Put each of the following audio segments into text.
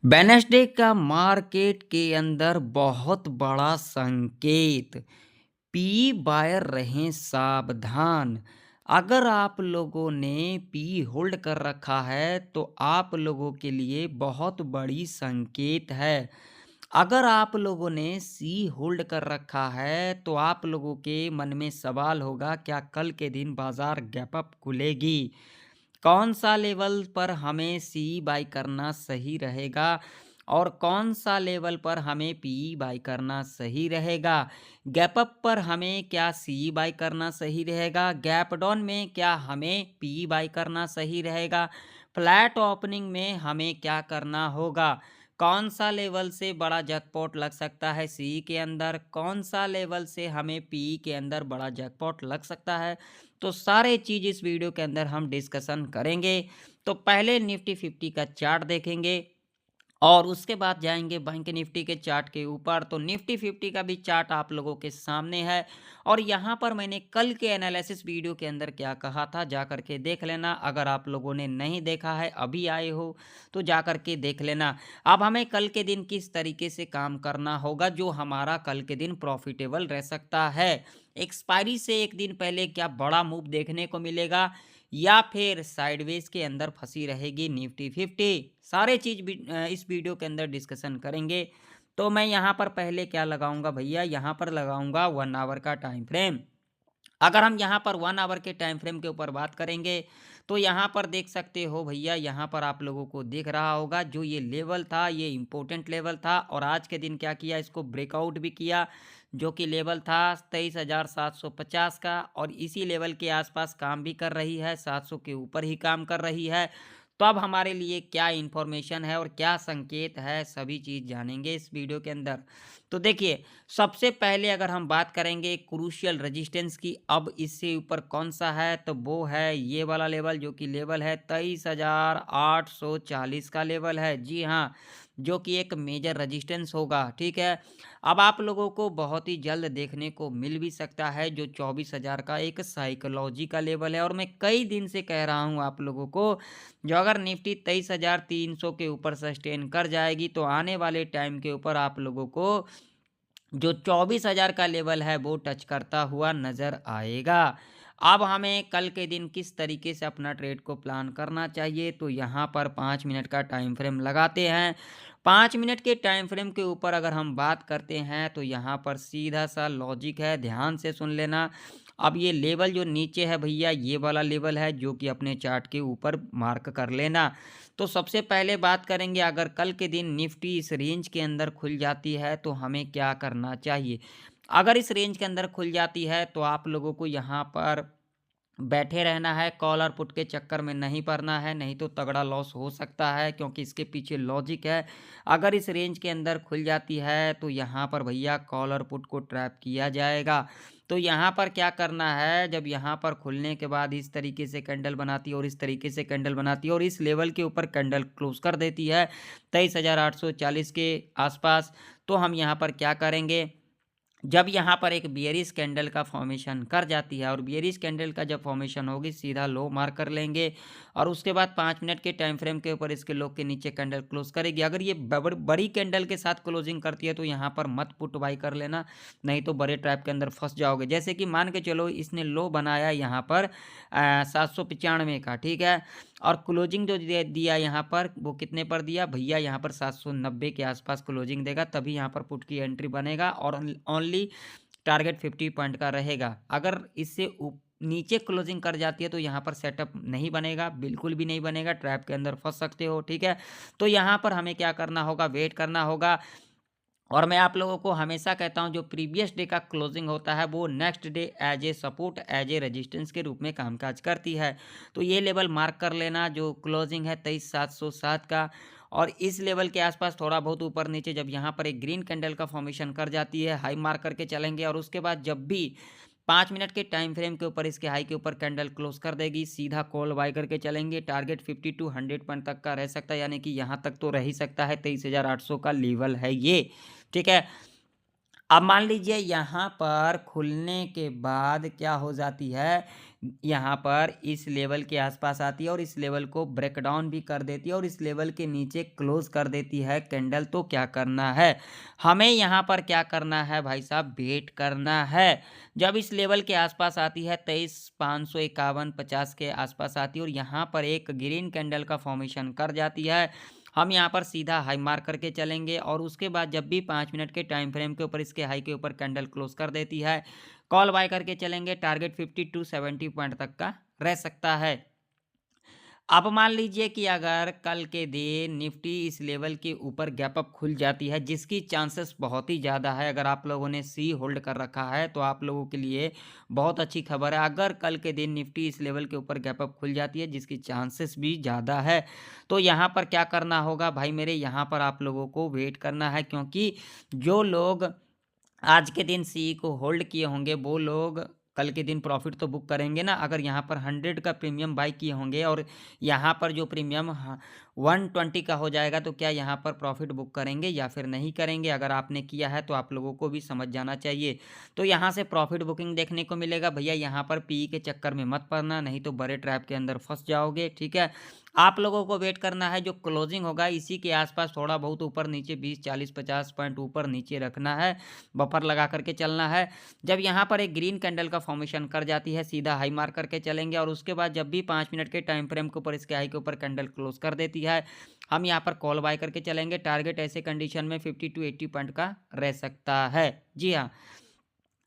Wednesday का market के अंदर बहुत बड़ा संकेत। पी बायर रहें सावधान। अगर आप लोगों ने पी होल्ड कर रखा है तो आप लोगों के लिए बहुत बड़ी संकेत है। अगर आप लोगों ने सी होल्ड कर रखा है तो आप लोगों के मन में सवाल होगा, क्या कल के दिन बाजार गैप अप खुलेगी? कौन सा लेवल पर हमें सी बाई करना सही रहेगा और कौन सा लेवल पर हमें पी बाई करना सही रहेगा? गैप अप पर हमें क्या सी बाई करना सही रहेगा? गैप डाउन में क्या हमें पी बाई करना सही रहेगा? फ्लैट ओपनिंग में हमें क्या करना होगा? कौन सा लेवल से बड़ा जैकपॉट लग सकता है सी के अंदर? कौन सा लेवल से हमें पी के अंदर बड़ा जैकपॉट लग सकता है? तो सारे चीज़ इस वीडियो के अंदर हम डिस्कशन करेंगे। तो पहले निफ्टी 50 का चार्ट देखेंगे और उसके बाद जाएँगे बैंक निफ्टी के चार्ट के ऊपर। तो निफ्टी 50 का भी चार्ट आप लोगों के सामने है और यहाँ पर मैंने कल के एनालिसिस वीडियो के अंदर क्या कहा था, जा कर के देख लेना। अगर आप लोगों ने नहीं देखा है, अभी आए हो, तो जा कर के देख लेना। अब हमें कल के दिन किस तरीके से काम करना होगा जो हमारा कल के दिन प्रॉफिटेबल रह सकता है। एक्सपायरी से 1 दिन पहले क्या बड़ा मूव देखने को मिलेगा या फिर साइडवेज के अंदर फंसी रहेगी निफ्टी 50? सारे चीज़ इस वीडियो के अंदर डिस्कशन करेंगे। तो मैं यहाँ पर पहले क्या लगाऊंगा भैया, यहाँ पर लगाऊंगा 1 आवर का टाइम फ्रेम। अगर हम यहाँ पर 1 आवर के टाइम फ्रेम के ऊपर बात करेंगे तो यहाँ पर देख सकते हो भैया, यहाँ पर आप लोगों को दिख रहा होगा जो ये लेवल था, ये इम्पोर्टेंट लेवल था और आज के दिन क्या किया, इसको ब्रेकआउट भी किया, जो कि लेवल था 23,750 का और इसी लेवल के आसपास काम भी कर रही है, 700 के ऊपर ही काम कर रही है। तो अब हमारे लिए क्या इन्फॉर्मेशन है और क्या संकेत है, सभी चीज़ जानेंगे इस वीडियो के अंदर। तो देखिए, सबसे पहले अगर हम बात करेंगे क्रूशियल रेजिस्टेंस की, अब इससे ऊपर कौन सा है, तो वो है ये वाला लेवल, जो कि लेवल है 23,840 का लेवल है। जी हाँ, जो कि एक मेजर रेजिस्टेंस होगा, ठीक है। अब आप लोगों को बहुत ही जल्द देखने को मिल भी सकता है जो 24,000 का एक साइकोलॉजी का लेवल है और मैं कई दिन से कह रहा हूँ आप लोगों को, जो अगर निफ्टी 23,300 के ऊपर सस्टेन कर जाएगी तो आने वाले टाइम के ऊपर आप लोगों को जो 24,000 का लेवल है वो टच करता हुआ नज़र आएगा। अब हमें कल के दिन किस तरीके से अपना ट्रेड को प्लान करना चाहिए, तो यहाँ पर 5 मिनट का टाइम फ्रेम लगाते हैं। 5 मिनट के टाइम फ्रेम के ऊपर अगर हम बात करते हैं तो यहाँ पर सीधा सा लॉजिक है, ध्यान से सुन लेना। अब ये लेवल जो नीचे है भैया, ये वाला लेवल है जो कि अपने चार्ट के ऊपर मार्क कर लेना। तो सबसे पहले बात करेंगे, अगर कल के दिन निफ्टी इस रेंज के अंदर खुल जाती है तो हमें क्या करना चाहिए। अगर इस रेंज के अंदर खुल जाती है तो आप लोगों को यहाँ पर बैठे रहना है, कॉल और पुट के चक्कर में नहीं पड़ना है, नहीं तो तगड़ा लॉस हो सकता है क्योंकि इसके पीछे लॉजिक है। अगर इस रेंज के अंदर खुल जाती है तो यहाँ पर भैया कॉल और पुट को ट्रैप किया जाएगा। तो यहाँ पर क्या करना है, जब यहाँ पर खुलने के बाद इस तरीके से कैंडल बनाती है और इस तरीके से कैंडल बनाती है और इस लेवल के ऊपर कैंडल क्लोज कर देती है 23,840 के आसपास, तो हम यहाँ पर क्या करेंगे, जब यहाँ पर एक बियरिश कैंडल का फॉर्मेशन कर जाती है और बियरिश कैंडल का जब फॉर्मेशन होगी सीधा लो मार्क कर लेंगे और उसके बाद 5 मिनट के टाइम फ्रेम के ऊपर इसके लो के नीचे कैंडल क्लोज करेगी। अगर ये बड़ी कैंडल के साथ क्लोजिंग करती है तो यहाँ पर मत पुट बाई कर लेना, नहीं तो बड़े ट्रैप के अंदर फंस जाओगे। जैसे कि मान के चलो इसने लो बनाया यहाँ पर 795 का, ठीक है, और क्लोजिंग जो दिया यहाँ पर वो कितने पर दिया भैया, यहाँ पर 790 के आसपास क्लोजिंग देगा, तभी यहाँ पर पुट की एंट्री बनेगा और ओनली टारगेट 50 पॉइंट का रहेगा। अगर इससे नीचे क्लोजिंग कर जाती है तो यहाँ पर सेटअप नहीं बनेगा, बिल्कुल भी नहीं बनेगा, ट्रैप के अंदर फंस सकते हो, ठीक है। तो यहाँ पर हमें क्या करना होगा, वेट करना होगा। और मैं आप लोगों को हमेशा कहता हूं जो प्रीवियस डे का क्लोजिंग होता है वो next day as a support, as a resistance के रूप में कामकाज करती है। तो ये लेवल मार्क कर लेना, जो क्लोजिंग है 23,707 का, और इस लेवल के आसपास थोड़ा बहुत ऊपर नीचे जब यहाँ पर एक ग्रीन कैंडल का फॉर्मेशन कर जाती है, हाई मार्क करके चलेंगे और उसके बाद जब भी 5 मिनट के टाइम फ्रेम के ऊपर इसके हाई के ऊपर कैंडल क्लोज कर देगी, सीधा कॉल बाय करके चलेंगे। टारगेट 50 टू 100 पॉइंट तक का रह सकता है, यानी कि यहाँ तक तो रह ही सकता है, 23,800 का लेवल है ये, ठीक है। अब मान लीजिए यहाँ पर खुलने के बाद क्या हो जाती है, यहाँ पर इस लेवल के आसपास आती है और इस लेवल को ब्रेक डाउन भी कर देती है और इस लेवल के नीचे क्लोज कर देती है कैंडल, तो क्या करना है, हमें यहाँ पर क्या करना है भाई साहब, वेट करना है। जब इस लेवल के आसपास आती है 23,551.50 के आसपास आती है और यहाँ पर एक ग्रीन कैंडल का फॉर्मेशन कर जाती है, हम यहाँ पर सीधा हाई मार्क करके चलेंगे और उसके बाद जब भी 5 मिनट के टाइम फ्रेम के ऊपर इसके हाई के ऊपर कैंडल क्लोज कर देती है, कॉल बाय करके चलेंगे। टारगेट 50 टू 70 पॉइंट तक का रह सकता है। अब मान लीजिए कि अगर कल के दिन निफ्टी इस लेवल के ऊपर गैप अप खुल जाती है, जिसकी चांसेस बहुत ही ज़्यादा है, अगर आप लोगों ने सी होल्ड कर रखा है तो आप लोगों के लिए बहुत अच्छी खबर है। अगर कल के दिन निफ्टी इस लेवल के ऊपर गैप अप खुल जाती है, जिसकी चांसेस भी ज़्यादा है, तो यहाँ पर क्या करना होगा भाई मेरे, यहाँ पर आप लोगों को वेट करना है, क्योंकि जो लोग आज के दिन सी को होल्ड किए होंगे वो लोग कल के दिन प्रॉफिट तो बुक करेंगे ना। अगर यहाँ पर 100 का प्रीमियम बाई किए होंगे और यहाँ पर जो प्रीमियम 120 का हो जाएगा, तो क्या यहाँ पर प्रॉफिट बुक करेंगे या फिर नहीं करेंगे। अगर आपने किया है तो आप लोगों को भी समझ जाना चाहिए। तो यहाँ से प्रॉफिट बुकिंग देखने को मिलेगा। भैया यहाँ पर पी के चक्कर में मत पड़ना, नहीं तो बड़े ट्रैप के अंदर फंस जाओगे। ठीक है, आप लोगों को वेट करना है, जो क्लोजिंग होगा इसी के आसपास थोड़ा बहुत ऊपर नीचे 20 40 50 पॉइंट ऊपर नीचे रखना है, बफर लगा करके चलना है। जब यहाँ पर एक ग्रीन कैंडल का फॉर्मेशन कर जाती है, सीधा हाई मार्क करके चलेंगे और उसके बाद जब भी 5 मिनट के टाइम फ्रेम के ऊपर इसके हाई के ऊपर कैंडल क्लोज कर देती है, हम यहाँ पर कॉल बाय करके चलेंगे। टारगेट ऐसे कंडीशन में 50 टू 80 पॉइंट का रह सकता है। जी हाँ,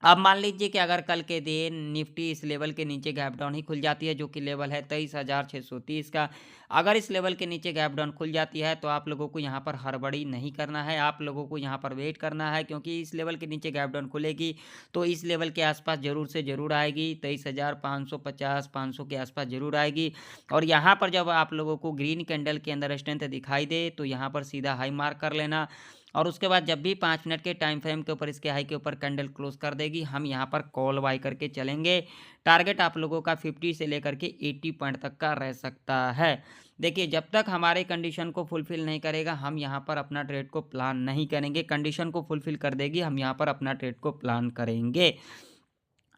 अब मान लीजिए कि अगर कल के दिन निफ्टी इस लेवल के नीचे गैप डाउन ही खुल जाती है, जो कि लेवल है 23,630 का, अगर इस लेवल के नीचे गैप डाउन खुल जाती है तो आप लोगों को यहाँ पर हड़बड़ी नहीं करना है, आप लोगों को यहाँ पर वेट करना है, क्योंकि इस लेवल के नीचे गैप डाउन खुलेगी तो इस लेवल के आसपास जरूर से जरूर आएगी, 23,550 500 के आसपास जरूर आएगी। और यहाँ पर जब आप लोगों को ग्रीन कैंडल के अंदर स्ट्रेंथ दिखाई दे तो यहाँ पर सीधा हाई मार्क कर लेना और उसके बाद जब भी 5 मिनट के टाइम फ्रेम के ऊपर इसके हाई के ऊपर कैंडल क्लोज कर देगी, हम यहाँ पर कॉल बाय करके चलेंगे। टारगेट आप लोगों का 50 से लेकर के 80 पॉइंट तक का रह सकता है। देखिए, जब तक हमारे कंडीशन को फुलफिल नहीं करेगा, हम यहाँ पर अपना ट्रेड को प्लान नहीं करेंगे। कंडीशन को फुलफिल कर देगी, हम यहाँ पर अपना ट्रेड को प्लान करेंगे।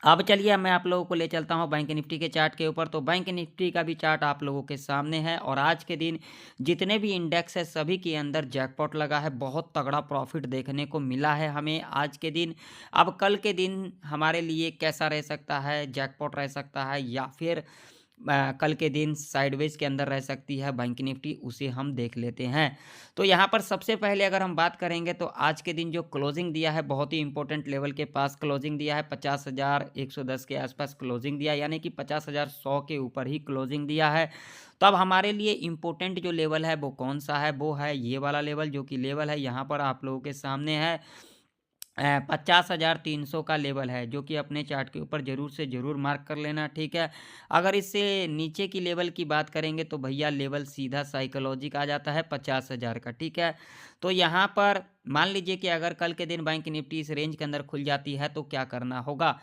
अब चलिए, अब मैं आप लोगों को ले चलता हूँ बैंक निफ्टी के चार्ट के ऊपर। तो बैंक निफ्टी का भी चार्ट आप लोगों के सामने है और आज के दिन जितने भी इंडेक्स है सभी के अंदर जैकपॉट लगा है, बहुत तगड़ा प्रॉफिट देखने को मिला है हमें आज के दिन। अब कल के दिन हमारे लिए कैसा रह सकता है, जैकपॉट रह सकता है या फिर कल के दिन साइडवेज के अंदर रह सकती है बैंक निफ्टी, उसे हम देख लेते हैं। तो यहाँ पर सबसे पहले अगर हम बात करेंगे तो आज के दिन जो क्लोजिंग दिया है, बहुत ही इंपॉर्टेंट लेवल के पास क्लोजिंग दिया है, 50,110 के आसपास क्लोजिंग दिया, यानी कि 50,100 के ऊपर ही क्लोजिंग दिया है। तो अब हमारे लिए इम्पोर्टेंट जो लेवल है वो कौन सा है, वो है ये वाला लेवल, जो कि लेवल है यहाँ पर आप लोगों के सामने है 50,300 का लेवल है, जो कि अपने चार्ट के ऊपर ज़रूर से ज़रूर मार्क कर लेना। ठीक है, अगर इससे नीचे की लेवल की बात करेंगे तो भैया लेवल सीधा साइकोलॉजी का आ जाता है 50,000 का। ठीक है, तो यहाँ पर मान लीजिए कि अगर कल के दिन बैंक निफ्टी इस रेंज के अंदर खुल जाती है तो क्या करना होगा।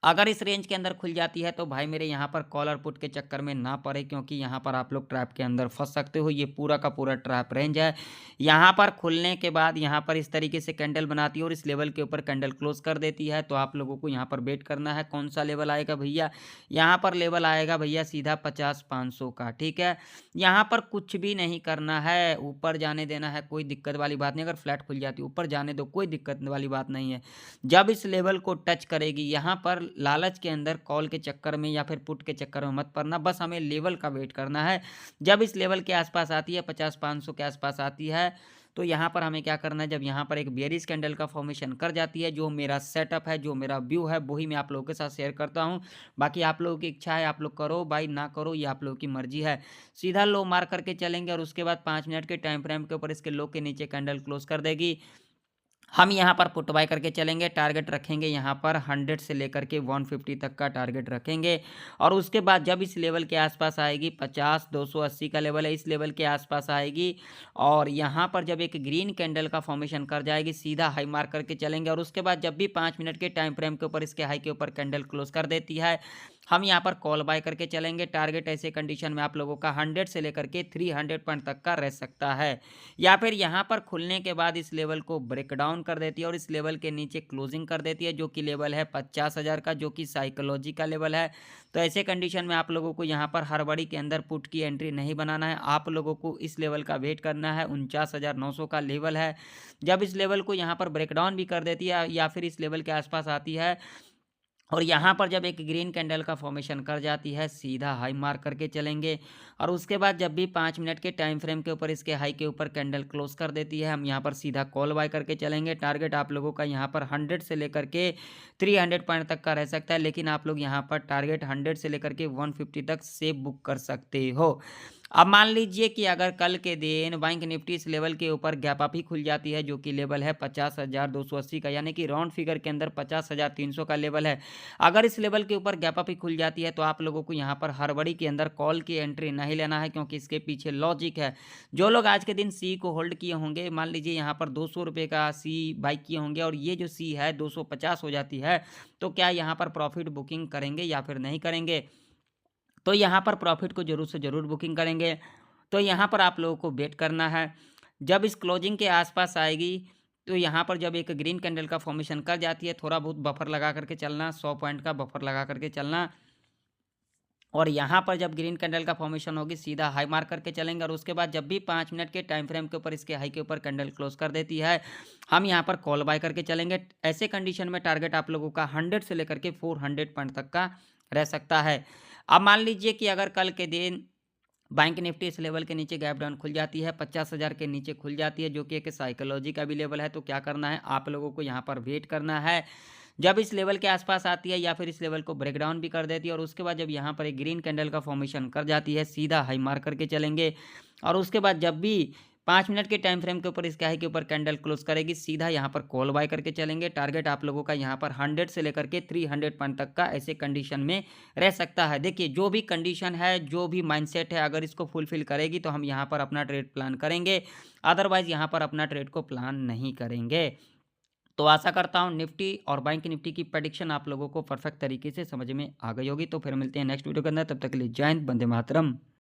अगर इस रेंज के अंदर खुल जाती है तो भाई मेरे यहाँ पर कॉल और पुट के चक्कर में ना पड़े, क्योंकि यहाँ पर आप लोग ट्रैप के अंदर फंस सकते हो। ये पूरा का पूरा ट्रैप रेंज है। यहाँ पर खुलने के बाद यहाँ पर इस तरीके से कैंडल बनाती है और इस लेवल के ऊपर कैंडल क्लोज कर देती है, तो आप लोगों को यहाँ पर वेट करना है। कौन सा लेवल आएगा भैया, यहाँ पर लेवल आएगा भैया सीधा 50,500 का। ठीक है, यहाँ पर कुछ भी नहीं करना है, ऊपर जाने देना है, कोई दिक्कत वाली बात नहीं। अगर फ्लैट खुल जाती है ऊपर जाने दो, कोई दिक्कत वाली बात नहीं है। जब इस लेवल को टच करेगी, यहाँ पर लालच के अंदर कॉल के चक्कर में या फिर पुट के चक्कर में मत पड़ना, बस हमें लेवल का वेट करना है। जब इस लेवल के आसपास आती है, 50,500 के आसपास आती है, तो यहाँ पर हमें क्या करना है, जब यहाँ पर एक बेयरिश कैंडल का फॉर्मेशन कर जाती है, जो मेरा सेटअप है, जो मेरा व्यू है, वही मैं आप लोगों के साथ शेयर करता हूँ। बाकी आप लोगों की इच्छा है, आप लोग करो बाई, ना करो ये आप लोगों की मर्जी है। सीधा लो मार करके चलेंगे और उसके बाद 5 मिनट के टाइम फ्रेम के ऊपर इसके लो के नीचे कैंडल क्लोज कर देगी, हम यहाँ पर पुट बाय करके चलेंगे। टारगेट रखेंगे यहाँ पर 100 से लेकर के 150 तक का टारगेट रखेंगे और उसके बाद जब इस लेवल के आसपास आएगी, 50,280 का लेवल है, इस लेवल के आसपास आएगी और यहाँ पर जब एक ग्रीन कैंडल का फॉर्मेशन कर जाएगी, सीधा हाई मार्क करके चलेंगे और उसके बाद जब भी 5 मिनट के टाइम फ्रेम के ऊपर इसके हाई के ऊपर कैंडल क्लोज कर देती है, हम यहाँ पर कॉल बाय करके चलेंगे। टारगेट ऐसे कंडीशन में आप लोगों का 100 से लेकर के 300 पॉइंट तक का रह सकता है, या फिर यहाँ पर खुलने के बाद इस लेवल को ब्रेक डाउन कर देती है और इस लेवल के नीचे क्लोजिंग कर देती है, जो कि लेवल है 50,000 का, जो कि साइकोलॉजी का लेवल है। तो ऐसे कंडीशन में आप लोगों को यहाँ पर हड़बड़ी के अंदर पुट की एंट्री नहीं बनाना है। आप लोगों को इस लेवल का वेट करना है। 49,900 का लेवल है। जब इस लेवल को यहाँ पर ब्रेक डाउन भी कर देती है या फिर इस लेवल के आसपास आती है और यहाँ पर जब एक ग्रीन कैंडल का फॉर्मेशन कर जाती है, सीधा हाई मार्क करके चलेंगे। और उसके बाद जब भी 5 मिनट के टाइम फ्रेम के ऊपर इसके हाई के ऊपर कैंडल क्लोज कर देती है, हम यहाँ पर सीधा कॉल बाय करके चलेंगे। टारगेट आप लोगों का यहाँ पर 100 से लेकर के 300 पॉइंट तक का रह सकता है, लेकिन आप लोग यहाँ पर टारगेट 100 से लेकर के 150 तक सेफ बुक कर सकते हो। अब मान लीजिए कि अगर कल के दिन बैंक निफ्टी इस लेवल के ऊपर गैप अप ही खुल जाती है, जो कि लेवल है 50,280 का, यानी कि राउंड फिगर के अंदर 50,300 का लेवल है। अगर इस लेवल के ऊपर गैप अप ही खुल जाती है, तो आप लोगों को यहाँ पर हड़बड़ी के अंदर कॉल की एंट्री नहीं लेना है, क्योंकि इसके पीछे लॉजिक है। जो लोग आज के दिन सी को होल्ड किए होंगे, मान लीजिए यहाँ पर 200 रुपये का सी बाई किए होंगे और ये जो सी है 250 हो जाती है, तो क्या यहाँ पर प्रॉफिट बुकिंग करेंगे या फिर नहीं करेंगे? तो यहाँ पर प्रॉफिट को ज़रूर से ज़रूर बुकिंग करेंगे। तो यहाँ पर आप लोगों को वेट करना है। जब इस क्लोजिंग के आस-पास आएगी, तो यहाँ पर जब एक ग्रीन कैंडल का फॉर्मेशन कर जाती है, थोड़ा बहुत बफर लगा करके चलना, 100 पॉइंट का बफर लगा करके चलना। और यहाँ पर जब ग्रीन कैंडल का फॉर्मेशन होगी, सीधा हाई मार्क करके चलेंगे और उसके बाद जब भी 5 मिनट के टाइम फ्रेम के ऊपर इसके हाई के ऊपर कैंडल क्लोज कर देती है, हम यहाँ पर कॉल बाय करके चलेंगे। ऐसे कंडीशन में टारगेट आप लोगों का 100 से लेकर के 400 पॉइंट तक का रह सकता है। अब मान लीजिए कि अगर कल के दिन बैंक निफ्टी इस लेवल के नीचे गैप डाउन खुल जाती है, 50,000 के नीचे खुल जाती है, जो कि एक साइकोलॉजी का भी लेवल है, तो क्या करना है, आप लोगों को यहाँ पर वेट करना है। जब इस लेवल के आसपास आती है या फिर इस लेवल को ब्रेक डाउन भी कर देती है और उसके बाद जब यहाँ पर एक ग्रीन कैंडल का फॉर्मेशन कर जाती है, सीधा हाई मार्क करके चलेंगे। और उसके बाद जब भी 5 मिनट के टाइम फ्रेम के ऊपर इसके हाई के ऊपर कैंडल क्लोज करेगी, सीधा यहाँ पर कॉल बाय करके चलेंगे। टारगेट आप लोगों का यहाँ पर 100 से लेकर के 300 पॉइंट तक का ऐसे कंडीशन में रह सकता है। देखिए, जो भी कंडीशन है, जो भी माइंडसेट है, अगर इसको फुलफिल करेगी तो हम यहाँ पर अपना ट्रेड प्लान करेंगे, अदरवाइज़ यहाँ पर अपना ट्रेड को प्लान नहीं करेंगे। तो आशा करता हूँ निफ्टी और बैंक निफ्टी की प्रेडिक्शन आप लोगों को परफेक्ट तरीके से समझ में आ गई होगी। तो फिर मिलते हैं नेक्स्ट वीडियो के अंदर, तब तक के लिए जय हिंद, वंदे मातरम।